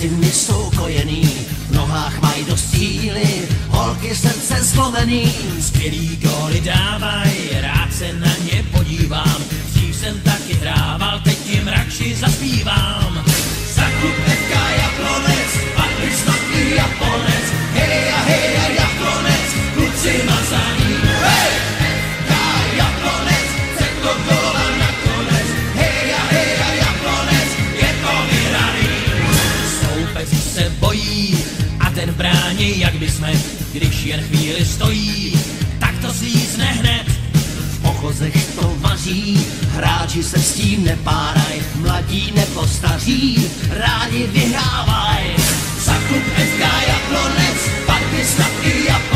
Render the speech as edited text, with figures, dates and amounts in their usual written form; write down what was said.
syny jsou kojený, v nohách mají dost síly, holky srdce zlomený. Skvělý góly dávaj, rád se na ně podívám, dřív jsem taky hrával, teď jim radši zaspívám. Za klub FK Jablonec, pak bych snad i Japonec, hej a Jablonec, kluci mazaný. Hej! FK Jablonec, chce to góla nakonec, hej a Jablonec, je to vyhraný. Soupeři se bojí a ten brání, jak by jsme, když jen chvíli stojí, tak to slízne hned. V ochozech to vaří, hráči se s tím nepáraj, mladí nepostaří, rádi vyhrávaj. Za klub FK Jablonec, pak by snad i Japonec.